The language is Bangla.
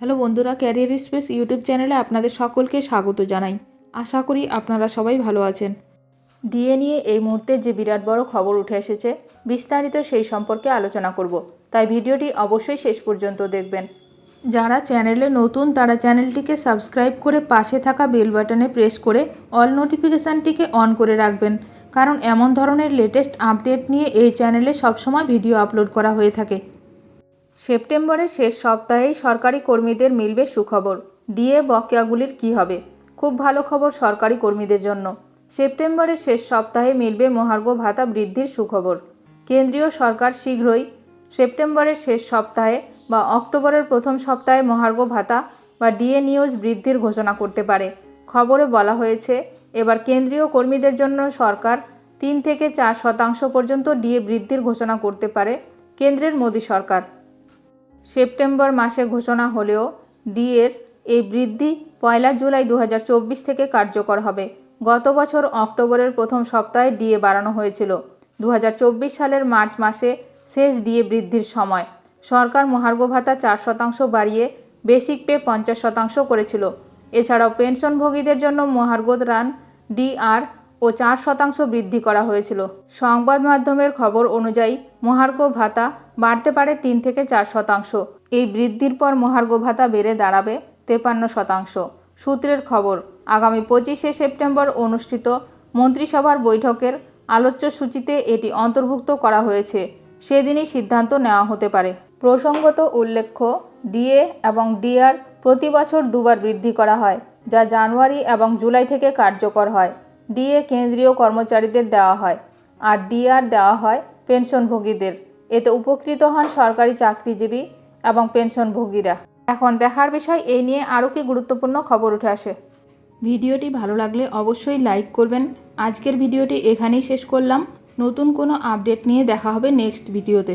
হ্যালো বন্ধুরা, ক্যারিয়ার স্পেস ইউটিউব চ্যানেলে আপনাদের সকলকে স্বাগত জানাই। আশা করি আপনারা সবাই ভালো আছেন। ডিএ নিয়ে এই মুহূর্তে যে বিরাট বড় খবর উঠে এসেছে, বিস্তারিত সেই সম্পর্কে আলোচনা করব, তাই ভিডিওটি অবশ্যই শেষ পর্যন্ত দেখবেন। যারা চ্যানেলে নতুন তারা চ্যানেলটিকে সাবস্ক্রাইব করে পাশে থাকা বেল বাটনে প্রেস করে অল নোটিফিকেশানটিকে অন করে রাখবেন, কারণ এমন ধরনের লেটেস্ট আপডেট নিয়ে এই চ্যানেলে সবসময় ভিডিও আপলোড করা হয়ে থাকে। সেপ্টেম্বরের শেষ সপ্তাহেই সরকারি কর্মীদের মিলবে সুখবর। ডিএ বকেয়াগুলির কী হবে? খুব ভালো খবর সরকারি কর্মীদের জন্য। সেপ্টেম্বরের শেষ সপ্তাহে মিলবে মহার্ঘ ভাতা বৃদ্ধির সুখবর। কেন্দ্রীয় সরকার শীঘ্রই সেপ্টেম্বরের শেষ সপ্তাহে বা অক্টোবরের প্রথম সপ্তাহে মহার্ঘ ভাতা বা ডিএ নিউজ বৃদ্ধির ঘোষণা করতে পারে। খবরে বলা হয়েছে, এবার কেন্দ্রীয় কর্মীদের জন্য সরকার 3 থেকে 4% পর্যন্ত ডিএ বৃদ্ধির ঘোষণা করতে পারে কেন্দ্রের মোদী সরকার। সেপ্টেম্বর মাসে ঘোষণা হলেও ডিএর এই বৃদ্ধি 1 জুলাই 2024 থেকে কার্যকর হবে। গত বছর অক্টোবরের প্রথম সপ্তাহে ডিএ বাড়ানো হয়েছিল। 2024 সালের মার্চ মাসে শেষ ডিএ বৃদ্ধির সময় সরকার মহার্ঘ ভাতা 4% বাড়িয়ে বেসিক পে 50% করেছিল। এছাড়াও পেনশনভোগীদের জন্য মহার্ঘ রান ডিআর ও 4% বৃদ্ধি করা হয়েছিল। সংবাদ মাধ্যমের খবর অনুযায়ী মহার্ঘ ভাতা বাড়তে পারে 3 থেকে 4%। এই বৃদ্ধির পর মহার্ঘ ভাতা বেড়ে দাঁড়াবে 53%। সূত্রের খবর, আগামী 25শে সেপ্টেম্বর অনুষ্ঠিত মন্ত্রিসভার বৈঠকের আলোচ্য সূচিতে এটি অন্তর্ভুক্ত করা হয়েছে। সেদিনই সিদ্ধান্ত নেওয়া হতে পারে। প্রসঙ্গত উল্লেখ্য, ডিএ এবং ডিআর প্রতি বছর দুবার বৃদ্ধি করা হয়, যা জানুয়ারি এবং জুলাই থেকে কার্যকর হয়। ডিএ কেন্দ্রীয় কর্মচারীদের দেওয়া হয় আর ডিআর দেওয়া হয় পেনশনভোগীদের। এতে উপকৃত হন সরকারি চাকরিজীবী এবং পেনশনভোগীরা। এখন দেখার বিষয় এই নিয়ে আরও কি গুরুত্বপূর্ণ খবর উঠে আসে। ভিডিওটি ভালো লাগলে অবশ্যই লাইক করবেন। আজকের ভিডিওটি এখানেই শেষ করলাম। নতুন কোনো আপডেট নিয়ে দেখা হবে নেক্সট ভিডিওতে।